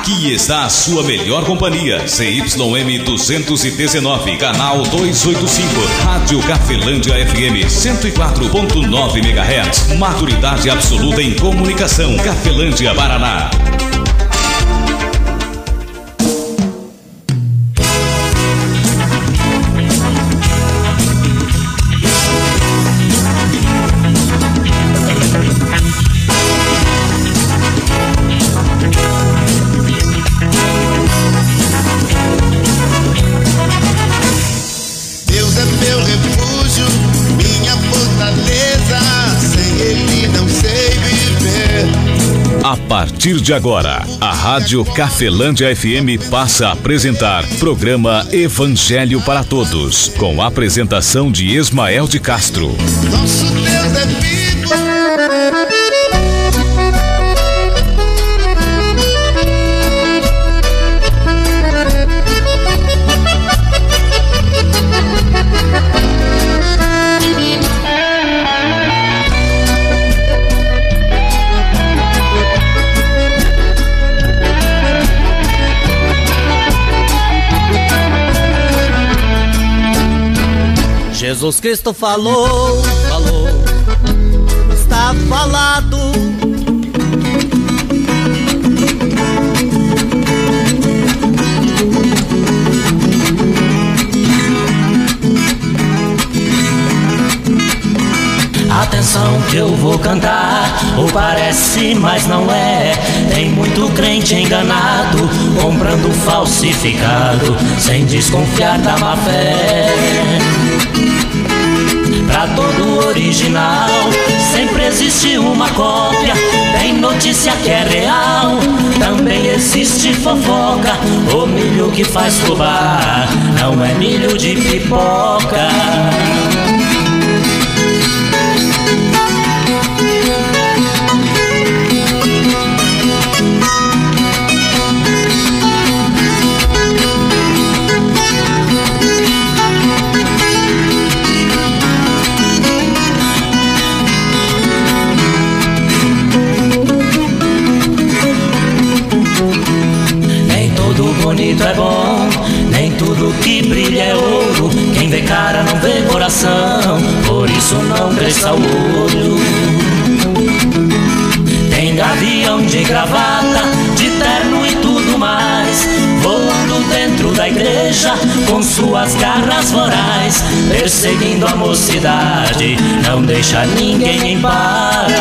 Aqui está a sua melhor companhia, ZYM 219, canal 285, Rádio Cafelândia FM 104.9 MHz. Maturidade absoluta em comunicação, Cafelândia, Paraná. A partir de agora, a Rádio Cafelândia FM passa a apresentar programa Evangelho para Todos, com a apresentação de Ismael de Castro. Nosso Deus é vivo. Jesus Cristo falou, está falado. Atenção que eu vou cantar, ou parece, mas não é. Tem muito crente enganado, comprando falsificado, sem desconfiar da má fé. Pra todo original sempre existe uma cópia. Tem notícia que é real, também existe fofoca. O milho que faz fubá não é milho de pipoca. Bonito é bom, nem tudo que brilha é ouro. Quem vê cara não vê coração, por isso não cresça o olho. Tem gavião de gravata, de terno e tudo mais, voando dentro da igreja com suas garras vorais, perseguindo a mocidade, não deixa ninguém em paz.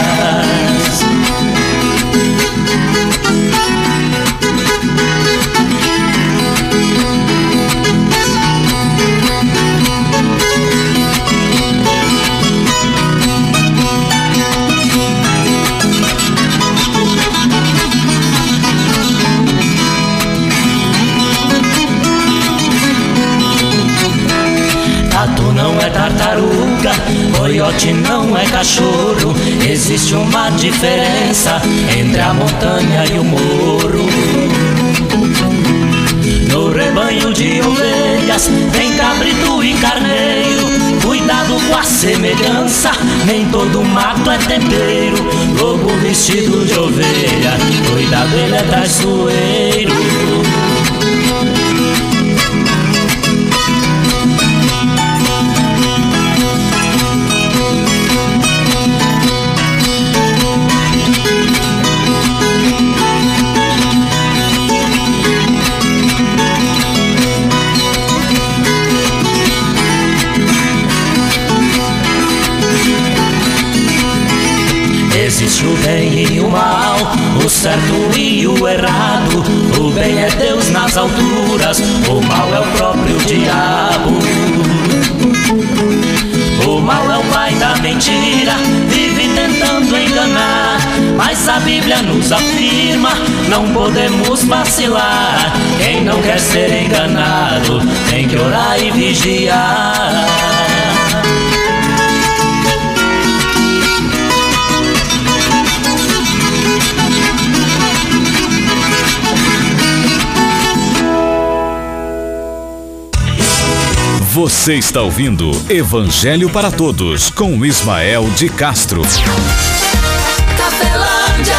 Tatu não é tartaruga, coiote não é cachorro. Existe uma diferença entre a montanha e o morro. No rebanho de ovelhas tem cabrito e carneiro. Cuidado com a semelhança, nem todo mato é tempero. Lobo vestido de ovelha, cuidado, ele é traiçoeiro. Existe o bem e o mal, o certo e o errado. O bem é Deus nas alturas, o mal é o próprio diabo. O mal é o pai da mentira, vive tentando enganar. Mas a Bíblia nos afirma, não podemos vacilar. Quem não quer ser enganado, tem que orar e vigiar. Você está ouvindo Evangelho para Todos, com Ismael de Castro. Cafelândia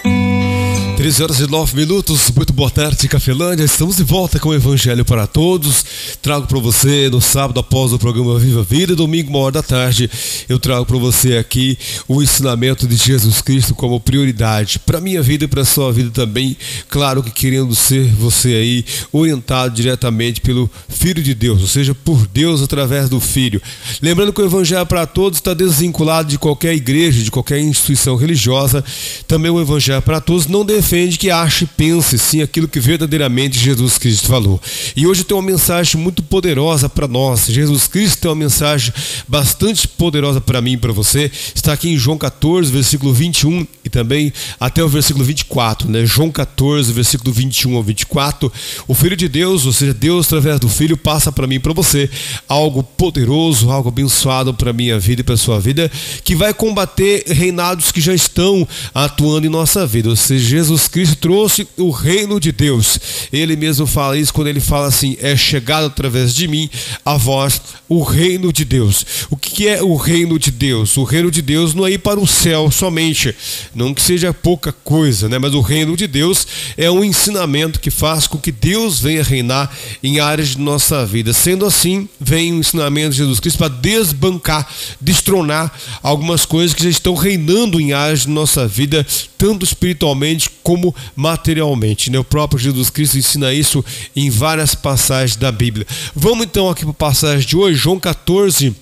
FM. 13h09, muito boa tarde, Cafelândia. Estamos de volta com o Evangelho para Todos. Trago para você no sábado após o programa Viva a Vida, domingo, 1h da tarde, eu trago para você aqui o ensinamento de Jesus Cristo como prioridade para a minha vida e para a sua vida também. Claro que querendo ser você aí orientado diretamente pelo Filho de Deus, ou seja, por Deus através do Filho. Lembrando que o Evangelho para Todos está desvinculado de qualquer igreja, de qualquer instituição religiosa. Também o Evangelho para Todos não defende que ache e pense sim aquilo que verdadeiramente Jesus Cristo falou. E hoje tem uma mensagem muito poderosa para nós. Jesus Cristo tem uma mensagem bastante poderosa para mim e para você. Está aqui em João 14, versículo 21 e também até o versículo 24, né? João 14, versículo 21 ao 24. O Filho de Deus, ou seja, Deus através do Filho, passa para mim e para você algo poderoso, algo abençoado para a minha vida e para a sua vida, que vai combater reinados que já estão atuando em nossa vida. Ou seja, Jesus Cristo trouxe o reino de Deus. Ele mesmo fala isso quando ele fala assim: é chegado através de mim a vós o reino de Deus. O que é o reino de Deus? O reino de Deus não é ir para o céu somente, não que seja pouca coisa, né? Mas o reino de Deus é um ensinamento que faz com que Deus venha reinar em áreas de nossa vida. Sendo assim, vem o ensinamento de Jesus Cristo para desbancar, destronar algumas coisas que já estão reinando em áreas de nossa vida, tanto espiritualmente como materialmente, né? O próprio Jesus Cristo ensina isso em várias passagens da Bíblia. Vamos então aqui para a passagem de hoje, João 14,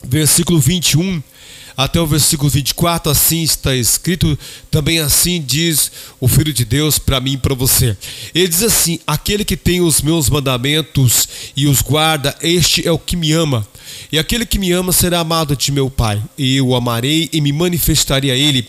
versículo 21 até o versículo 24, assim está escrito, também assim diz o Filho de Deus para mim e para você. Ele diz assim: aquele que tem os meus mandamentos e os guarda, este é o que me ama. E aquele que me ama será amado de meu Pai, e eu o amarei e me manifestarei a ele.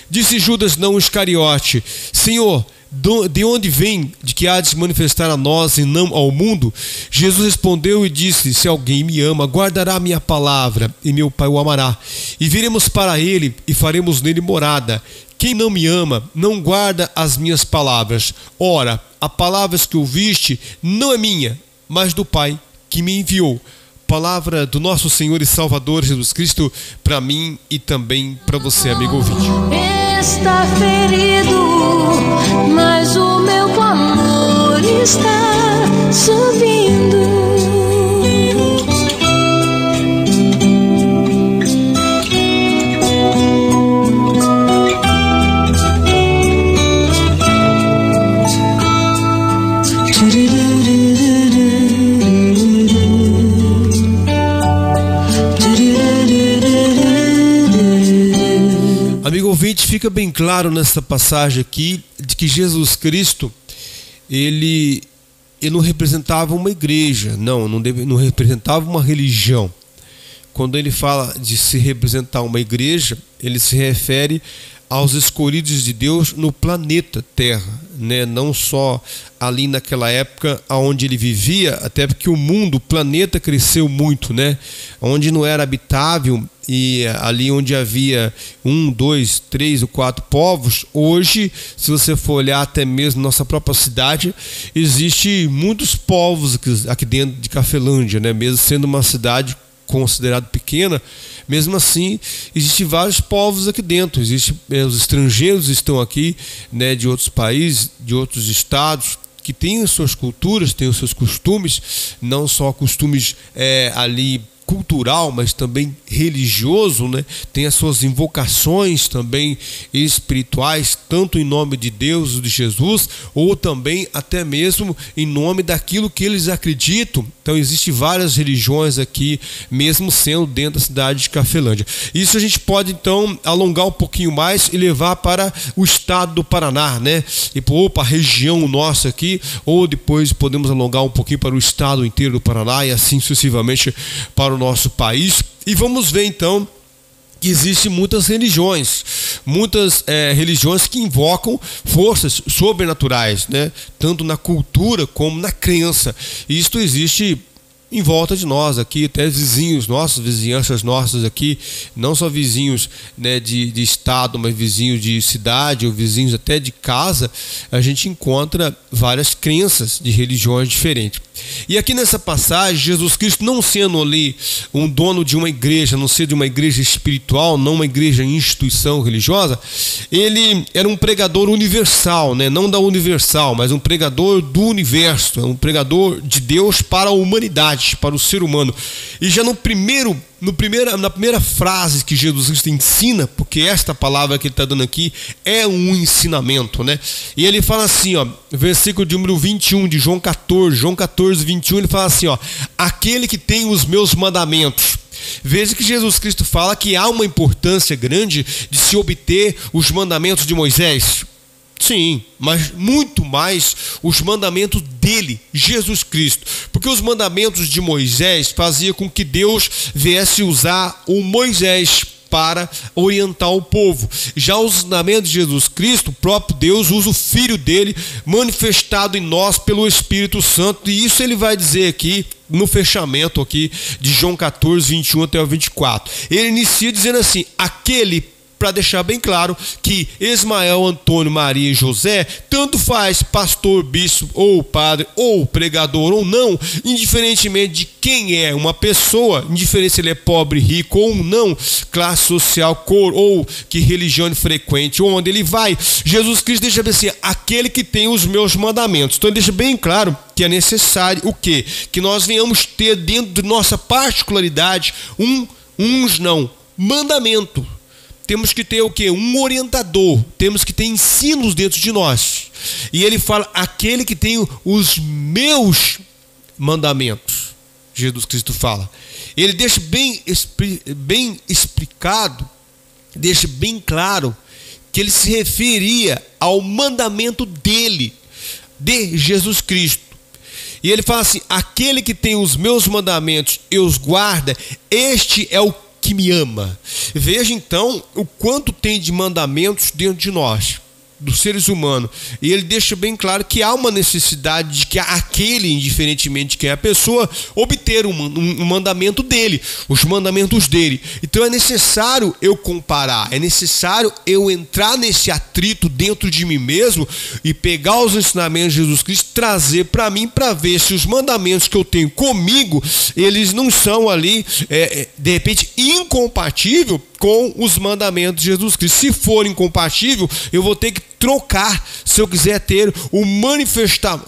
Disse Judas, não Iscariote: Senhor, de onde vem de que há de se manifestar a nós e não ao mundo? Jesus respondeu e disse: se alguém me ama, guardará a minha palavra, e meu Pai o amará. E viremos para ele e faremos nele morada. Quem não me ama, não guarda as minhas palavras. Ora, as palavras que ouviste não é minha, mas do Pai que me enviou. Palavra do nosso Senhor e Salvador Jesus Cristo para mim e também para você, amigo ouvinte. Está ferido, mas o meu clamor está subindo. Amigo ouvinte, fica bem claro nessa passagem aqui de que Jesus Cristo, ele não representava uma igreja, não representava uma religião. Quando ele fala de se representar uma igreja, ele se refere aos escolhidos de Deus no planeta Terra, né? Não só ali naquela época onde ele vivia, até porque o planeta cresceu muito, né? Onde não era habitável e ali onde havia 1, 2, 3 ou 4 povos, hoje, se você for olhar até mesmo nossa própria cidade, existe muitos povos aqui dentro de Cafelândia, né? Mesmo sendo uma cidade considerada pequena, mesmo assim existem vários povos aqui dentro. Os estrangeiros estão aqui, né, de outros países, de outros estados, que têm as suas culturas, têm os seus costumes, não só costumes ali cultural, mas também religioso, né? Tem as suas invocações também espirituais, tanto em nome de Deus ou de Jesus, ou também até mesmo em nome daquilo que eles acreditam. Então existem várias religiões aqui, mesmo sendo dentro da cidade de Cafelândia. Isso a gente pode então alongar um pouquinho mais e levar para o estado do Paraná, né? Ou para a região nossa aqui, ou depois podemos alongar um pouquinho para o estado inteiro do Paraná e assim sucessivamente para o nosso país. E vamos ver então que existem muitas religiões que invocam forças sobrenaturais, né? Tanto na cultura como na crença. E isto existe em volta de nós aqui, até vizinhos nossos, vizinhanças nossas aqui, não só vizinhos, né, de estado, mas vizinhos de cidade ou vizinhos até de casa, a gente encontra várias crenças de religiões diferentes. E aqui nessa passagem, Jesus Cristo, não sendo ali um dono de uma igreja, não sendo de uma igreja espiritual, não uma igreja instituição religiosa, ele era um pregador universal, né? Não da universal, mas um pregador do universo, um pregador de Deus para a humanidade, para o ser humano. E já na primeira frase que Jesus Cristo ensina, porque esta palavra que ele está dando aqui é um ensinamento, né? E ele fala assim, ó, versículo de número 21 de João 14, 21, ele fala assim, ó: aquele que tem os meus mandamentos. Veja que Jesus Cristo fala que há uma importância grande de se obter os mandamentos de Moisés. Sim, mas muito mais os mandamentos dele, Jesus Cristo. Porque os mandamentos de Moisés faziam com que Deus viesse usar o Moisés para orientar o povo. Já os mandamentos de Jesus Cristo, o próprio Deus usa o Filho dele, manifestado em nós pelo Espírito Santo. E isso ele vai dizer aqui no fechamento aqui de João 14, 21 até o 24. Ele inicia dizendo assim: aquele, para deixar bem claro que Ismael, Antônio, Maria e José, tanto faz pastor, bispo ou padre ou pregador ou não, indiferentemente de quem é uma pessoa, indiferente se ele é pobre, rico ou não, classe social, cor ou que religião ele frequente ou onde ele vai, Jesus Cristo deixa bem assim: aquele que tem os meus mandamentos. Então ele deixa bem claro que é necessário o quê? Que nós venhamos ter dentro de nossa particularidade mandamento. Temos que ter o quê? Um orientador. Temos que ter ensinos dentro de nós. E ele fala: aquele que tem os meus mandamentos. Jesus Cristo fala. Ele deixa bem explicado, deixa bem claro que ele se referia ao mandamento dele, de Jesus Cristo. E ele fala assim: aquele que tem os meus mandamentos e os guarda, este é o que me ama. Veja então o quanto tem de mandamentos dentro de nós, dos seres humanos. E ele deixa bem claro que há uma necessidade de que aquele, indiferentemente de quem é a pessoa, obter um mandamento dele, os mandamentos dele. Então é necessário eu comparar, é necessário eu entrar nesse atrito dentro de mim mesmo e pegar os ensinamentos de Jesus Cristo, trazer para mim, para ver se os mandamentos que eu tenho comigo, eles não são ali, de repente, incompatíveis com os mandamentos de Jesus Cristo. Se for incompatível, eu vou ter que trocar, se eu quiser ter o manifestar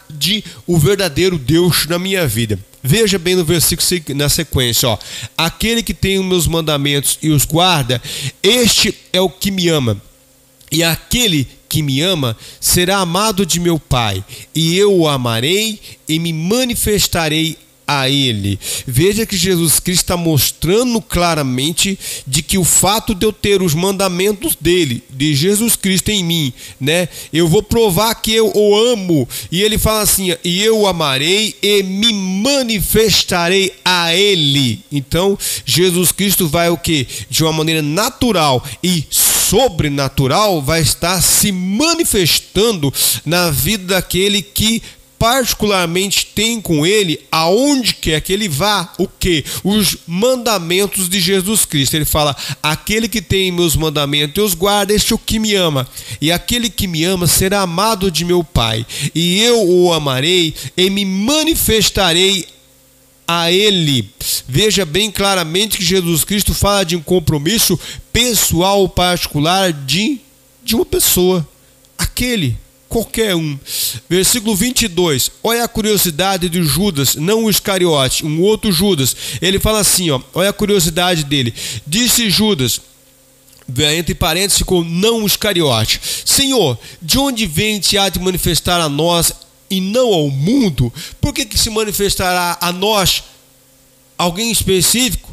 de o verdadeiro Deus na minha vida. Veja bem no versículo na sequência, ó: aquele que tem os meus mandamentos e os guarda, este é o que me ama. E aquele que me ama será amado de meu Pai, e eu o amarei e me manifestarei a ele. Veja que Jesus Cristo está mostrando claramente de que o fato de eu ter os mandamentos dele, de Jesus Cristo em mim, né, eu vou provar que eu o amo. E ele fala assim: e eu o amarei e me manifestarei a ele. Então Jesus Cristo vai o que? De uma maneira natural e sobrenatural, vai estar se manifestando na vida daquele que particularmente tem com ele, aonde quer que ele vá, o que? Os mandamentos de Jesus Cristo. Ele fala: aquele que tem meus mandamentos e os guarda, este é o que me ama. E aquele que me ama será amado de meu Pai, e eu o amarei e me manifestarei a ele. Veja bem claramente que Jesus Cristo fala de um compromisso pessoal, particular de uma pessoa, aquele, qualquer um. Versículo 22, olha a curiosidade de Judas, não o Iscariote, um outro Judas. Ele fala assim, ó, olha a curiosidade dele: disse Judas, entre parênteses ficou não o Iscariote: Senhor, de onde vem te há de manifestar a nós e não ao mundo? Por que se manifestará a nós, alguém específico,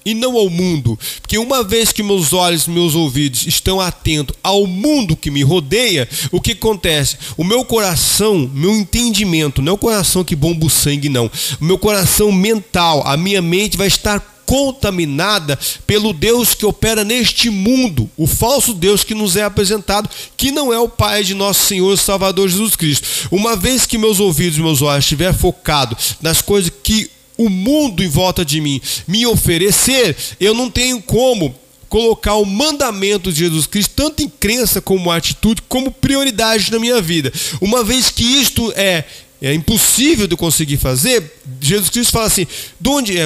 e não ao mundo? Porque uma vez que meus olhos, meus ouvidos estão atentos ao mundo que me rodeia, o que acontece? O meu coração, meu entendimento, não é o coração que bomba o sangue, não. O meu coração mental, a minha mente vai estar contaminada pelo Deus que opera neste mundo, o falso Deus que nos é apresentado, que não é o Pai de nosso Senhor e Salvador Jesus Cristo. Uma vez que meus ouvidos e meus olhos estiver focado nas coisas que o mundo em volta de mim me oferecer, eu não tenho como colocar o mandamento de Jesus Cristo, tanto em crença como atitude, como prioridade na minha vida. Uma vez que isto é impossível de conseguir fazer, Jesus Cristo fala assim,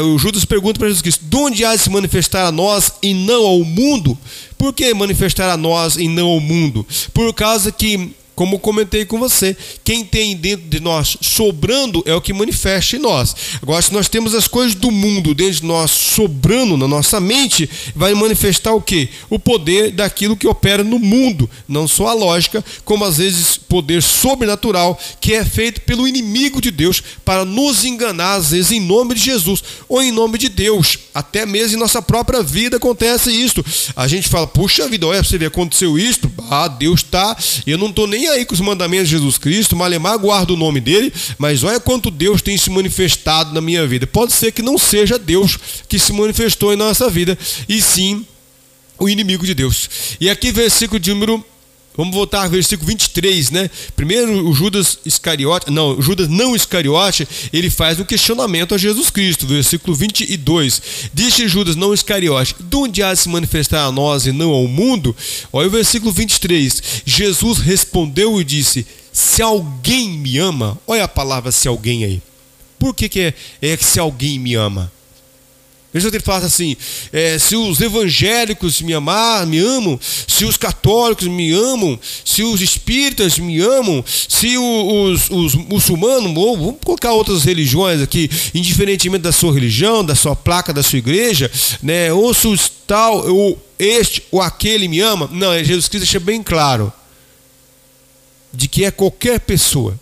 o Judas pergunta para Jesus Cristo, de onde há de se manifestar a nós e não ao mundo? Por que manifestar a nós e não ao mundo? Por causa que, como comentei com você, quem tem dentro de nós sobrando é o que manifesta em nós. Agora, se nós temos as coisas do mundo dentro de nós sobrando na nossa mente, vai manifestar o quê? O poder daquilo que opera no mundo, não só a lógica, como às vezes poder sobrenatural que é feito pelo inimigo de Deus para nos enganar, às vezes em nome de Jesus ou em nome de Deus. Até mesmo em nossa própria vida acontece isso. A gente fala, puxa vida, olha, você vê, aconteceu isso, Deus está, eu não estou nem aí com os mandamentos de Jesus Cristo, malemar guardo o nome dele, mas olha quanto Deus tem se manifestado na minha vida. Pode ser que não seja Deus que se manifestou em nossa vida, e sim o inimigo de Deus. E aqui versículo de número, vamos voltar ao versículo 23, né? Primeiro o Judas não Iscariote, ele faz um questionamento a Jesus Cristo, versículo 22. Disse Judas não Iscariote, de onde há de se manifestar a nós e não ao mundo? Olha o versículo 23. Jesus respondeu e disse, se alguém me ama, olha a palavra se alguém aí. Por que é que se alguém me ama? Ele fala assim, se os evangélicos me amam, se os católicos me amam, se os espíritas me amam, se os muçulmanos, ou vamos colocar outras religiões aqui, indiferentemente da sua religião, da sua placa, da sua igreja, né, ou se os tal, ou este ou aquele me ama. Não, Jesus Cristo deixa bem claro de que é qualquer pessoa,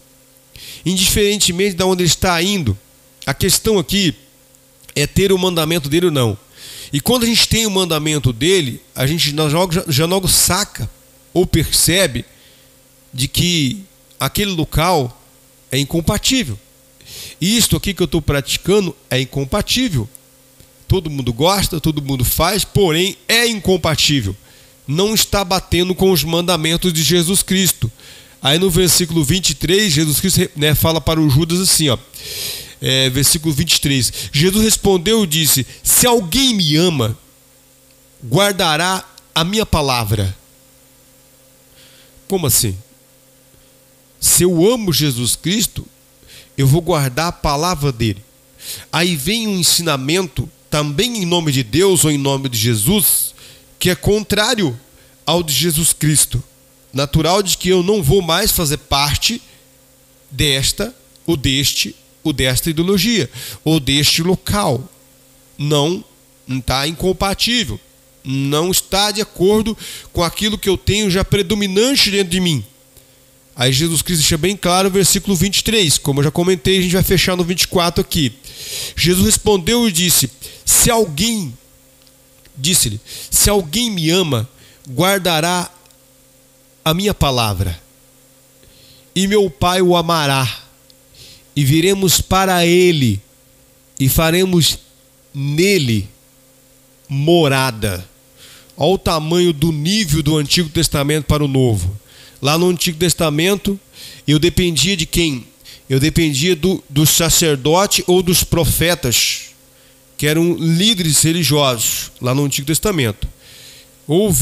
indiferentemente de onde ele está indo. A questão aqui é ter o mandamento dele ou não. E quando a gente tem o mandamento dele, a gente já logo saca ou percebe de que aquele local é incompatível. E isto aqui que eu estou praticando é incompatível. Todo mundo gosta, todo mundo faz, porém é incompatível. Não está batendo com os mandamentos de Jesus Cristo. Aí no versículo 23, Jesus Cristo, né, fala para o Judas assim, ó. Versículo 23, Jesus respondeu e disse, se alguém me ama, guardará a minha palavra. Como assim? Se eu amo Jesus Cristo, eu vou guardar a palavra dele. Aí vem um ensinamento, também em nome de Deus ou em nome de Jesus, que é contrário ao de Jesus Cristo. Natural de que eu não vou mais fazer parte desta ou desta ideologia, ou deste local. Não está incompatível, não está de acordo com aquilo que eu tenho já predominante dentro de mim. Aí Jesus Cristo deixa bem claro o versículo 23, como eu já comentei, a gente vai fechar no 24 aqui. Jesus respondeu e disse, disse-lhe, se alguém me ama, guardará a minha palavra, e meu Pai o amará, e viremos para ele e faremos nele morada. Olha o tamanho do nível do Antigo Testamento para o Novo. Lá no Antigo Testamento eu dependia de quem? Eu dependia do sacerdote ou dos profetas, que eram líderes religiosos lá no Antigo Testamento. Ou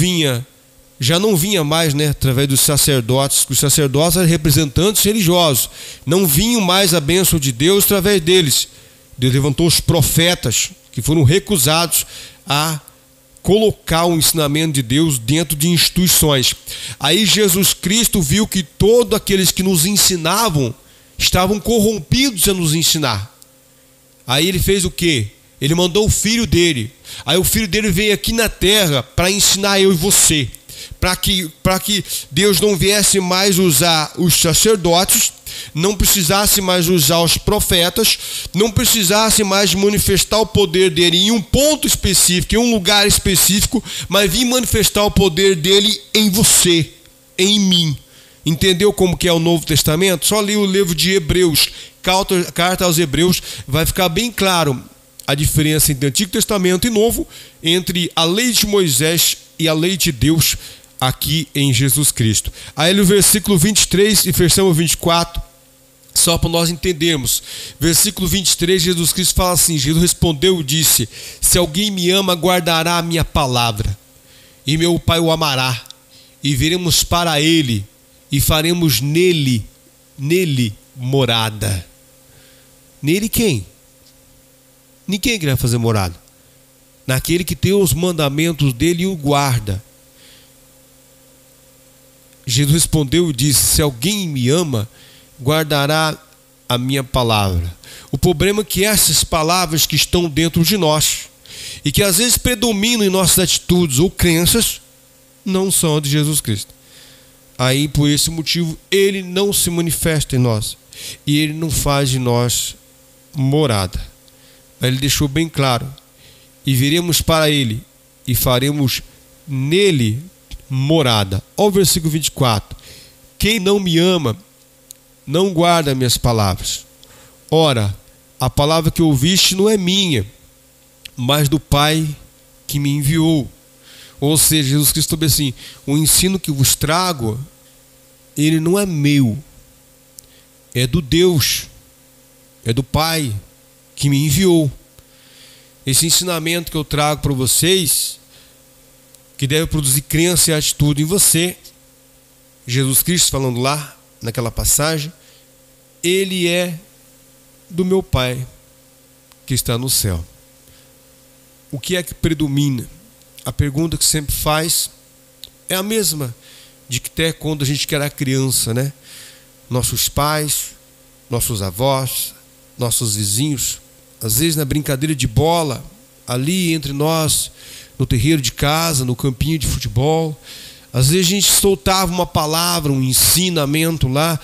já não vinha mais, né, através dos sacerdotes, os sacerdotes eram representantes religiosos, não vinham mais a bênção de Deus através deles. Deus levantou os profetas, que foram recusados a colocar o ensinamento de Deus dentro de instituições. Aí Jesus Cristo viu que todos aqueles que nos ensinavam estavam corrompidos a nos ensinar. Aí ele fez o quê? Ele mandou o filho dele. Aí o filho dele veio aqui na terra para ensinar eu e você, para que Deus não viesse mais usar os sacerdotes, não precisasse mais usar os profetas, não precisasse mais manifestar o poder dele em um ponto específico, em um lugar específico, mas vir manifestar o poder dele em você, em mim. Entendeu como que é o Novo Testamento? Só ler o livro de Hebreus, carta aos Hebreus, vai ficar bem claro a diferença entre Antigo Testamento e Novo, entre a lei de Moisés e a lei de Deus aqui em Jesus Cristo. Aí no versículo 23 e versículo 24, só para nós entendermos. Versículo 23, Jesus Cristo fala assim: Jesus respondeu e disse: se alguém me ama, guardará a minha palavra, e meu Pai o amará, e viremos para ele, e faremos nele morada. Nele quem? Ninguém que vai fazer morada. Naquele que tem os mandamentos dele e o guarda. Jesus respondeu e disse: se alguém me ama, guardará a minha palavra. O problema é que essas palavras que estão dentro de nós e que às vezes predominam em nossas atitudes ou crenças não são de Jesus Cristo. Aí por esse motivo ele não se manifesta em nós e ele não faz de nós morada. Mas ele deixou bem claro: e viremos para ele e faremos nele morada. Olha o versículo 24: quem não me ama não guarda minhas palavras. Ora, a palavra que ouviste não é minha, mas do Pai que me enviou. Ou seja, Jesus Cristo falou assim: o ensino que vos trago, ele não é meu, é do Deus, é do Pai que me enviou. Esse ensinamento que eu trago para vocês, que deve produzir crença e atitude em você, Jesus Cristo falando lá naquela passagem, ele é do meu Pai que está no céu. O que é que predomina? A pergunta que sempre faz é a mesma de que até quando a gente era criança, né? Nossos pais, nossos avós, nossos vizinhos, às vezes na brincadeira de bola, ali entre nós, no terreiro de casa, no campinho de futebol, às vezes a gente soltava uma palavra, um ensinamento lá,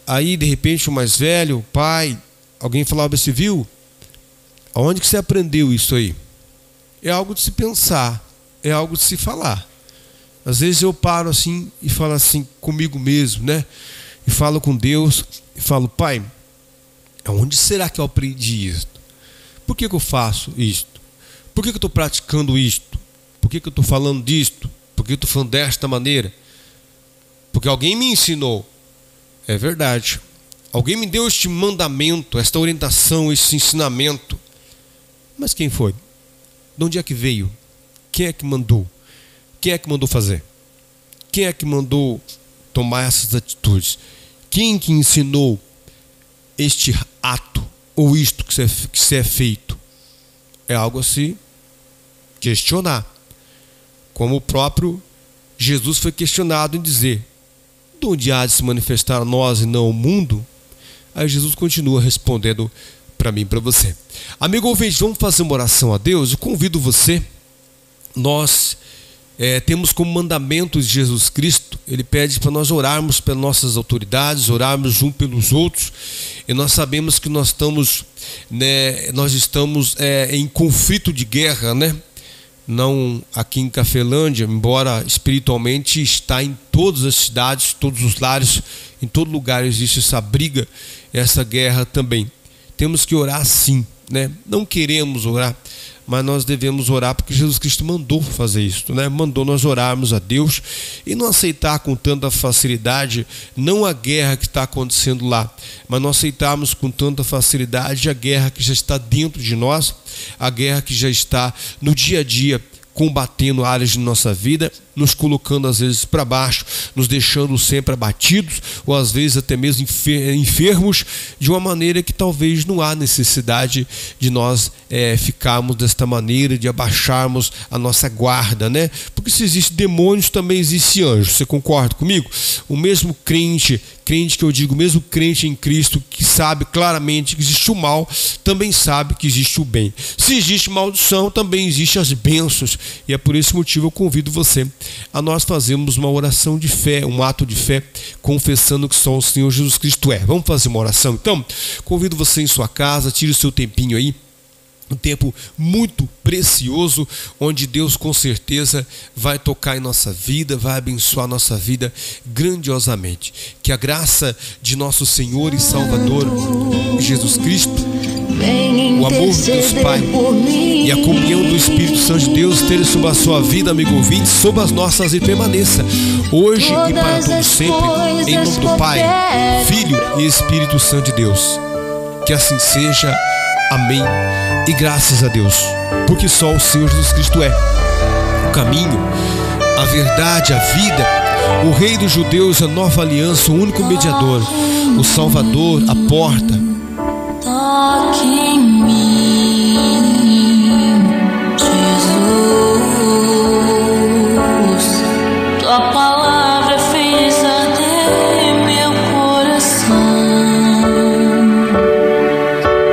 aí de repente o mais velho, o pai, alguém falava: você viu? Aonde que você aprendeu isso aí? É algo de se pensar, é algo de se falar. Às vezes eu paro assim e falo assim comigo mesmo, né? E falo com Deus e falo: Pai, aonde será que eu aprendi isto? Por que eu faço isto? Por que eu estou praticando isto? Por que eu estou falando disto? Por que eu estou falando desta maneira? Porque alguém me ensinou. É verdade. Alguém me deu este mandamento, esta orientação, esse ensinamento. Mas quem foi? De onde é que veio? Quem é que mandou? Quem é que mandou fazer? Quem é que mandou tomar essas atitudes? Quem que ensinou este ato ou isto que se é feito? É algo a se questionar. Como o próprio Jesus foi questionado em dizer: de onde há de se manifestar a nós e não o mundo? Aí Jesus continua respondendo para mim e para você. Amigo ouvinte, vamos fazer uma oração a Deus. Eu convido você. Nós temos como mandamento de Jesus Cristo, ele pede para nós orarmos pelas nossas autoridades, orarmos uns pelos outros, e nós sabemos que nós estamos em conflito de guerra, né? Não aqui em Cafelândia, embora espiritualmente está em todas as cidades, todos os lares, em todo lugar existe essa briga, essa guerra também. Temos que orar sim, né? Não queremos orar, mas nós devemos orar porque Jesus Cristo mandou fazer isso, né? Mandou nós orarmos a Deus e não aceitar com tanta facilidade, não a guerra que está acontecendo lá, mas nós aceitarmos com tanta facilidade a guerra que já está dentro de nós, a guerra que já está no dia a dia, combatendo áreas de nossa vida, nos colocando às vezes para baixo, nos deixando sempre abatidos, ou às vezes até mesmo enfermos, de uma maneira que talvez não há necessidade de nós ficarmos desta maneira, de abaixarmos a nossa guarda, né? Porque se existe demônios, também existe anjos. Você concorda comigo? O mesmo crente que eu digo, mesmo crente em Cristo, que sabe claramente que existe o mal, também sabe que existe o bem. Se existe maldição, também existe as bênçãos, e é por esse motivo eu convido você a nós fazermos uma oração de fé, um ato de fé, confessando que só o Senhor Jesus Cristo é. Vamos fazer uma oração? Então, convido você em sua casa, tire o seu tempinho aí, um tempo muito precioso, onde Deus com certeza vai tocar em nossa vida, vai abençoar nossa vida grandiosamente. Que a graça de nosso Senhor e Salvador Jesus Cristo, vem o amor de Deus interceder Pai por mim. e a comunhão do Espírito Santo de Deus esteja sobre a sua vida, amigo ouvinte, sobre as nossas e permaneça hoje e para todos sempre, em nome do Pai, Filho e Espírito Santo de Deus. Que assim seja. Amém. E graças a Deus, porque só o Senhor Jesus Cristo é o caminho, a verdade, a vida, o Rei dos judeus, a nova aliança, o único mediador, o Salvador, a porta. Toque em mim, Jesus. Tua palavra fez arder meu coração.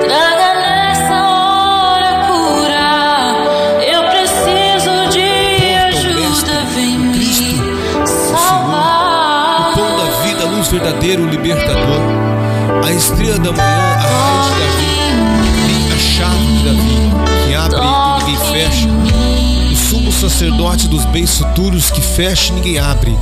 Traga nessa hora cura. Eu preciso de ajuda. Vem me salvar. O pão da vida, a luz verdadeira, o libertador, a estrela da manhã, a raiz de Davi, a chave de Davi, que abre e ninguém fecha, o sumo sacerdote dos bens futuros, que fecha e ninguém abre,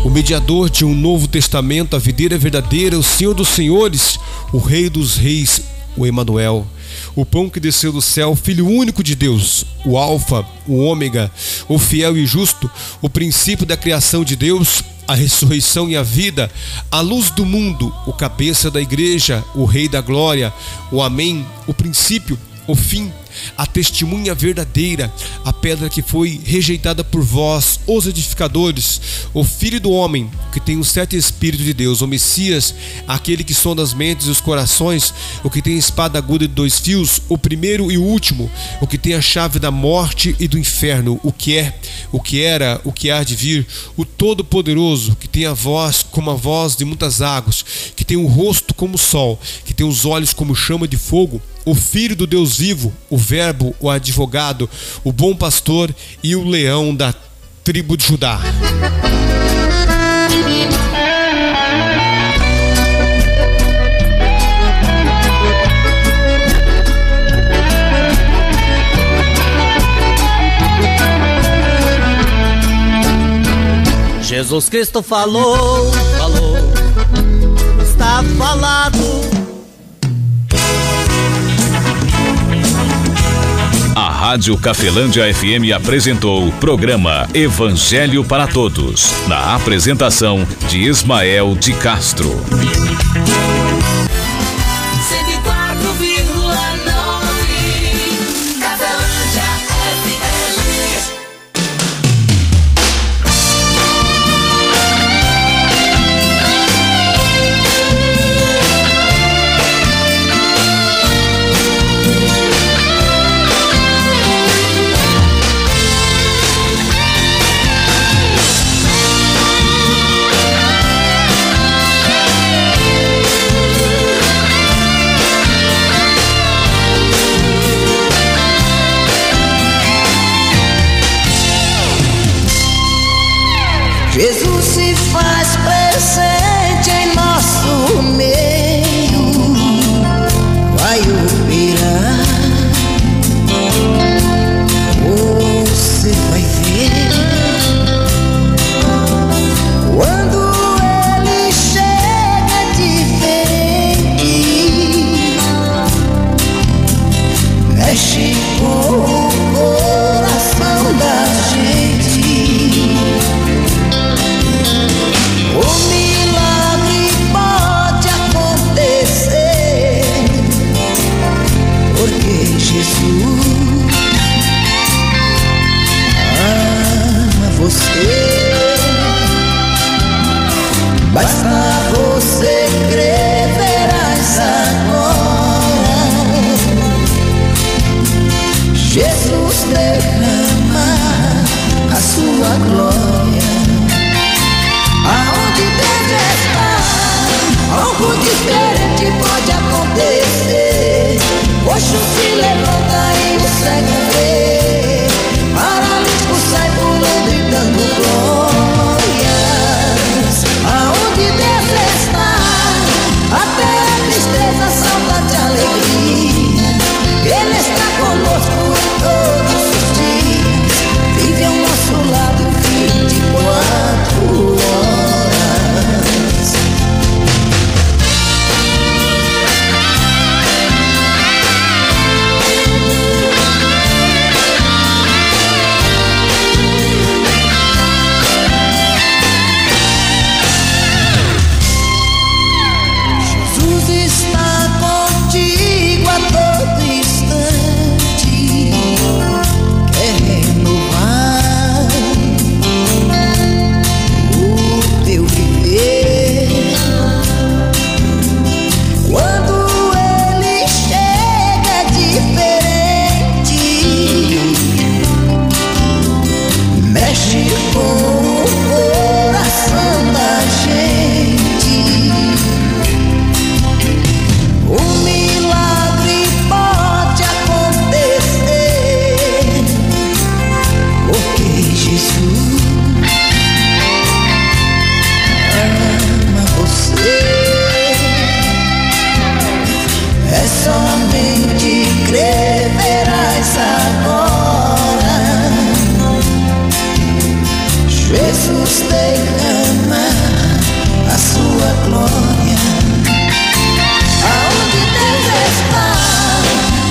o mediador de um novo testamento, a videira verdadeira, o Senhor dos senhores, o Rei dos reis, o Emanuel, o pão que desceu do céu, Filho único de Deus, o Alfa, o Ômega, o fiel e justo, o princípio da criação de Deus, a ressurreição e a vida, a luz do mundo, o cabeça da igreja, o Rei da glória, o Amém, o princípio, o fim, a testemunha verdadeira, a pedra que foi rejeitada por vós, os edificadores, o Filho do homem, que tem os 7 Espíritos de Deus, o Messias, aquele que sonda as mentes e os corações, o que tem a espada aguda de 2 fios, o primeiro e o último, o que tem a chave da morte e do inferno, o que é, o que era, o que há de vir, o Todo-Poderoso, que tem a voz como a voz de muitas águas, que tem o rosto como o sol, que tem os olhos como chama de fogo, o Filho do Deus vivo, o Verbo, o advogado, o bom pastor e o leão da tribo de Judá. Jesus Cristo falou, está falado. A Rádio Cafelândia FM apresentou o programa Evangelho para Todos, na apresentação de Ismael de Castro. 104,9 Cafelândia FM. Jesus se faz presente em nosso meio, vai operar. Você vai ver quando ele chega diferente, mexe com o coração da gente. O milagre Jesus derrama a sua glória. Aonde Deus está,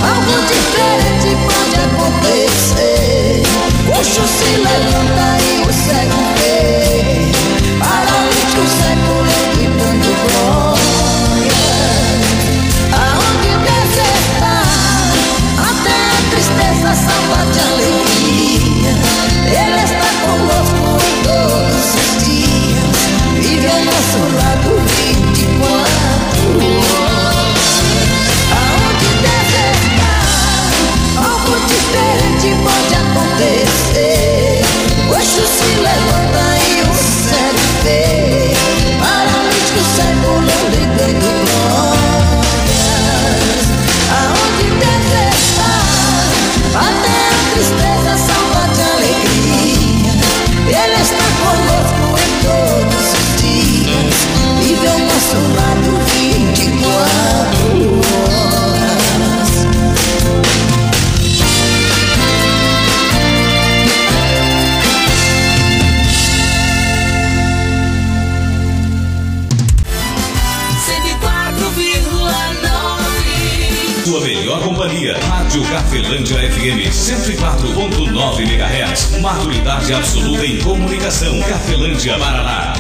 algo diferente pode acontecer. O coxo se levanta e o cego vê, paralítico século gritando glória. Aonde Deus está, até a tristeza salva de alegria. Ele está conosco em todos os dias, vive ao nosso lado 24 horas. Aonde Deus está, algo diferente pode acontecer. O coxo se levanta e o cego vê, paralítico século gritando glórias. Aonde Deus está, até a tristeza salva de alegria. Ele está conosco em todos os dias, vive ao nosso lado 24 horas. Sua melhor companhia, Rádio Cafelândia FM 104.9 MHz. Maturidade absoluta em comunicação. Cafelândia, Paraná.